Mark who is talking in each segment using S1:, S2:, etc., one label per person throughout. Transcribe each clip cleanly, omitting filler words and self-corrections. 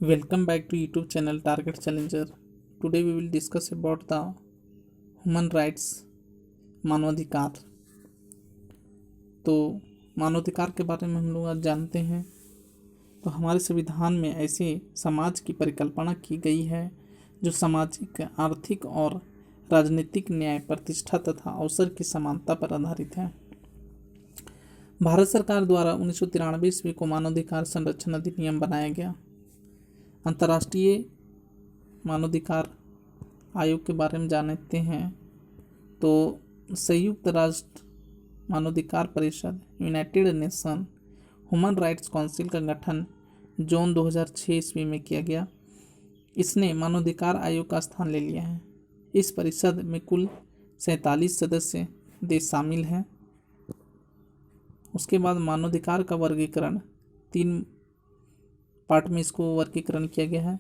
S1: Welcome back to YouTube channel Target Challenger. Today we will discuss about the human rights मानवाधिकार। तो मानवाधिकार के बारे में हम लोग आज जानते हैं। तो हमारे संविधान में ऐसे समाज की परिकल्पना की गई है जो सामाजिक, आर्थिक और राजनीतिक न्याय, प्रतिष्ठा तथा अवसर की समानता पर आधारित है। भारत सरकार द्वारा 1993 ईस्वी को मानवाधिकार संरक्षण अधिनियम बनाया गया। अंतर्राष्ट्रीय मानवाधिकार आयोग के बारे में जानते हैं तो संयुक्त राष्ट्र मानवाधिकार परिषद United nation human rights council का गठन जून 2006 ईस्वी में किया गया। इसने मानवाधिकार आयोग का स्थान ले लिया है। इस परिषद में कुल 47 सदस्य देश शामिल हैं। उसके बाद मानवाधिकार का वर्गीकरण 3 पार्ट में इसको वर्गीकरण किया गया है।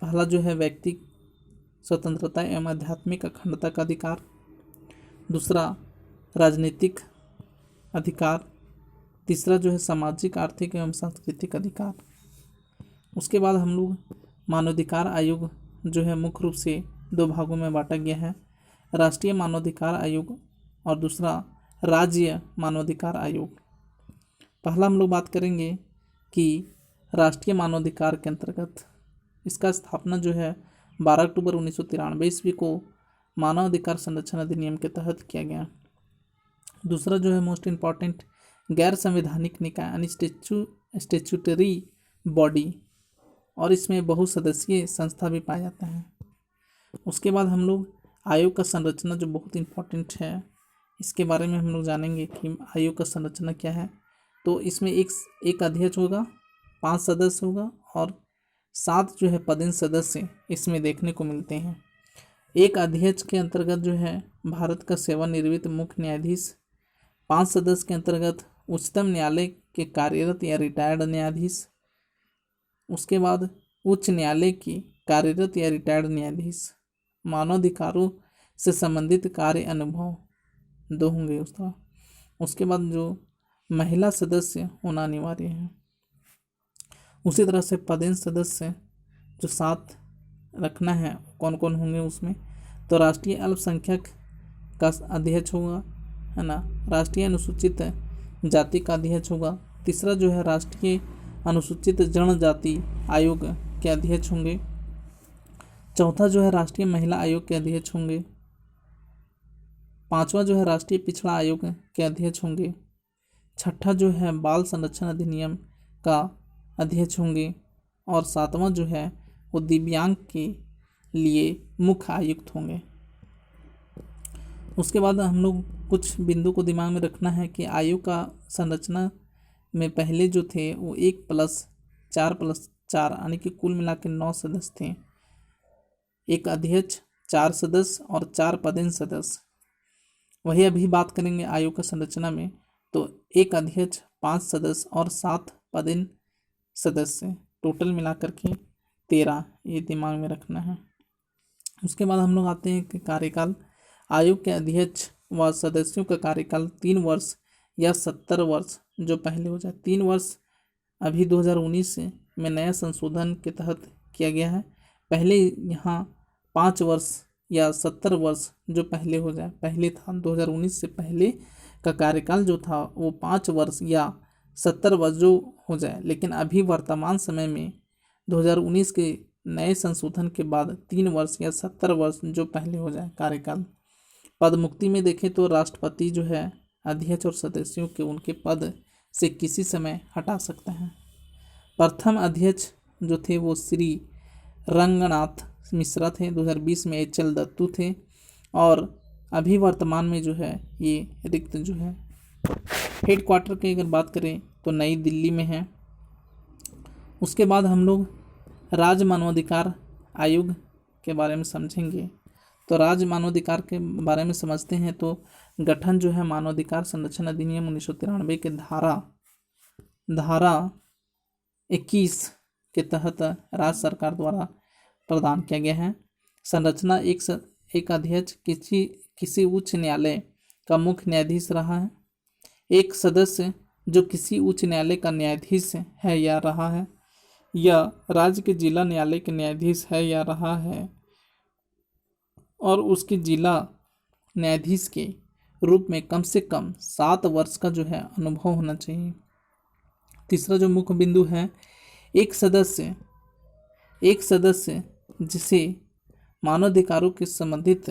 S1: पहला जो है व्यक्ति स्वतंत्रता एवं आध्यात्मिक अखंडता का अधिकार, दूसरा राजनीतिक अधिकार, तीसरा जो है सामाजिक, आर्थिक एवं सांस्कृतिक अधिकार। उसके बाद हम लोग मानवाधिकार आयोग जो है मुख्य रूप से 2 भागों में बांटा गया है, राष्ट्रीय मानवाधिकार आयोग और दूसरा राज्य मानवाधिकार आयोग। पहला हम लोग बात करेंगे कि राष्ट्रीय मानवाधिकार के अंतर्गत इसका स्थापना जो है 12 अक्टूबर 1993 ईस्वी को मानवाधिकार संरक्षण अधिनियम के तहत किया गया। दूसरा जो है मोस्ट इम्पॉर्टेंट गैर संवैधानिक निकाय यानी स्टेचुटरी बॉडी, और इसमें बहुसदस्यीय संस्था भी पाया जाता है। उसके बाद हम लोग आयोग का संरचना जो बहुत इम्पॉर्टेंट है, इसके बारे में हम लोग जानेंगे कि आयोग का संरचना क्या है। तो इसमें एक अध्यक्ष होगा, 5 सदस्य होगा और 7 जो है पदेन सदस्य इसमें देखने को मिलते हैं। एक अध्यक्ष के अंतर्गत जो है भारत का सेवानिवृत्त मुख्य न्यायाधीश, 5 सदस्य के अंतर्गत उच्चतम न्यायालय के कार्यरत या रिटायर्ड न्यायाधीश, उसके बाद उच्च न्यायालय की कार्यरत या रिटायर्ड न्यायाधीश, मानवाधिकारों से संबंधित कार्य अनुभव 2 होंगे उसके बाद जो महिला सदस्य होना अनिवार्य है। उसी तरह से पदेन सदस्य जो 7 रखना है, कौन कौन होंगे उसमें, तो राष्ट्रीय अल्पसंख्यक का अध्यक्ष होगा, है ना, राष्ट्रीय अनुसूचित जाति का अध्यक्ष होगा, तीसरा जो है राष्ट्रीय अनुसूचित जनजाति आयोग के अध्यक्ष होंगे, चौथा जो है राष्ट्रीय महिला आयोग के अध्यक्ष होंगे, 5वां जो है राष्ट्रीय पिछड़ा आयोग के अध्यक्ष होंगे, 6ठा जो है बाल संरक्षण अधिनियम का अध्यक्ष होंगे और 7वां जो है वो दिव्यांग के लिए मुख्य आयुक्त होंगे। उसके बाद हम लोग कुछ बिंदु को दिमाग में रखना है कि आयोग का संरचना में पहले जो थे वो 1+4+4 यानी कि कुल मिला के 9 सदस्य थे। एक अध्यक्ष, 4 सदस्य और 4 पदेन सदस्य। वही अभी बात करेंगे आयोग का संरचना में, तो एक अध्यक्ष, 5 सदस्य और 7 पदेन सदस्य, टोटल मिलाकर के 13, ये दिमाग में रखना है। उसके बाद हम लोग आते हैं कि कार्यकाल। आयोग के अध्यक्ष व सदस्यों का कार्यकाल 3 वर्ष या 70 वर्ष जो पहले हो जाए। 3 वर्ष अभी 2019 में नया संशोधन के तहत किया गया है। पहले यहाँ 5 वर्ष या 70 वर्ष जो पहले हो जाए, पहले था 2019 से पहले का कार्यकाल जो था वो 5 वर्ष या 70 वर्ष जो हो जाए, लेकिन अभी वर्तमान समय में 2019 के नए संशोधन के बाद 3 वर्ष या 70 वर्ष जो पहले हो जाए कार्यकाल। पद मुक्ति में देखें तो राष्ट्रपति जो है अध्यक्ष और सदस्यों के उनके पद से किसी समय हटा सकते हैं। प्रथम अध्यक्ष जो थे वो श्री रंगनाथ मिश्रा थे, 2020 में HL दत्तू थे और अभी वर्तमान में जो है ये रिक्त जो है। हेडक्वार्टर की अगर बात करें तो नई दिल्ली में है। उसके बाद हम लोग राज्य मानवाधिकार आयोग के बारे में समझेंगे। तो राज्य मानवाधिकार के बारे में समझते हैं तो गठन जो है मानवाधिकार संरक्षण अधिनियम 1993 के धारा 21 के तहत राज्य सरकार द्वारा प्रदान किया गया है। संरचना एक अध्यक्ष किसी उच्च न्यायालय का मुख्य न्यायाधीश रहा है, एक सदस्य जो किसी उच्च न्यायालय का न्यायाधीश है या रहा है, या राज्य के जिला न्यायालय के न्यायाधीश है या रहा है और उसके जिला न्यायाधीश के रूप में कम से कम 7 वर्ष का जो है अनुभव होना चाहिए। तीसरा जो मुख्य बिंदु है, एक सदस्य जिसे मानवाधिकारों के संबंधित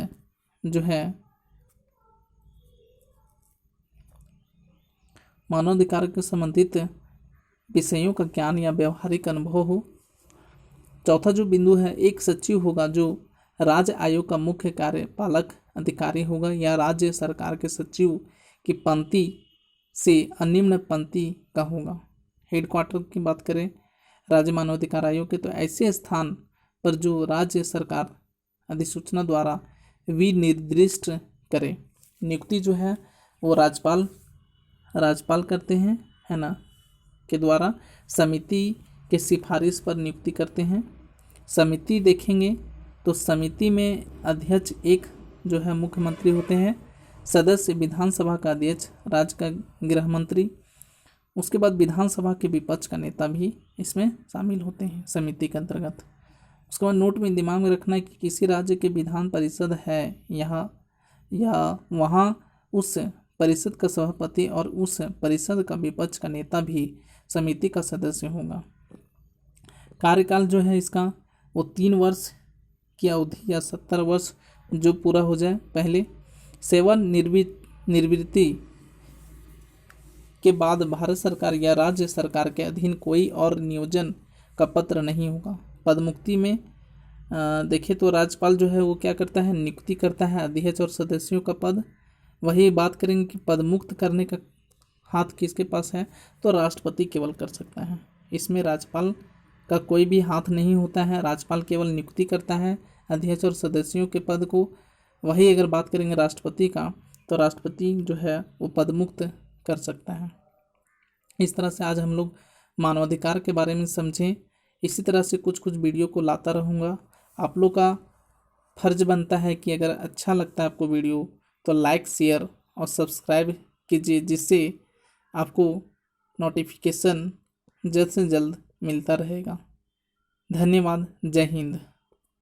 S1: जो है मानवाधिकार के संबंधित विषयों का ज्ञान या व्यवहारिक अनुभव हो। चौथा जो बिंदु है, एक सचिव होगा जो राज्य आयोग का मुख्य कार्यपालक अधिकारी होगा या राज्य सरकार के सचिव की पंक्ति से अनिम्न पंक्ति का होगा। हेडक्वार्टर की बात करें राज्य मानवाधिकार आयोग के, तो ऐसे स्थान पर जो राज्य सरकार अधिसूचना द्वारा विनिर्दिष्ट करे। नियुक्ति जो है वो राज्यपाल करते हैं, है ना, के द्वारा समिति के सिफारिश पर नियुक्ति करते हैं। समिति देखेंगे तो समिति में अध्यक्ष एक जो है मुख्यमंत्री होते हैं, सदस्य विधानसभा का अध्यक्ष, राज्य का गृह मंत्री, उसके बाद विधानसभा के विपक्ष का नेता भी इसमें शामिल होते हैं समिति के अंतर्गत। उसके बाद नोट में दिमाग में रखना है कि किसी राज्य के विधान परिषद है यहाँ या वहाँ उस परिषद का सभापति और उस परिषद का विपक्ष का नेता भी समिति का सदस्य होगा। कार्यकाल जो है इसका वो 3 वर्ष की अवधि या 70 वर्ष जो पूरा हो जाए पहले। सेवानिवृत्ति के बाद भारत सरकार या राज्य सरकार के अधीन कोई और नियोजन का पत्र नहीं होगा। पदमुक्ति में देखें तो राज्यपाल जो है वो क्या करता है, नियुक्ति करता है अध्यक्ष और सदस्यों का पद। वही बात करेंगे कि पदमुक्त करने का हाथ किसके पास है, तो राष्ट्रपति केवल कर सकता है। इसमें राज्यपाल का कोई भी हाथ नहीं होता है, राज्यपाल केवल नियुक्ति करता है अध्यक्ष और सदस्यों के पद को। वही अगर बात करेंगे राष्ट्रपति का, तो राष्ट्रपति जो है वो पदमुक्त कर सकता है। इस तरह से आज हम लोग मानवाधिकार के बारे में समझें। इसी तरह से कुछ कुछ वीडियो को लाता रहूँगा। आप लोग का फर्ज बनता है कि अगर अच्छा लगता है आपको वीडियो तो लाइक, शेयर और सब्सक्राइब कीजिए, जिससे आपको नोटिफिकेशन जल्द से जल्द मिलता रहेगा। धन्यवाद। जय हिंद।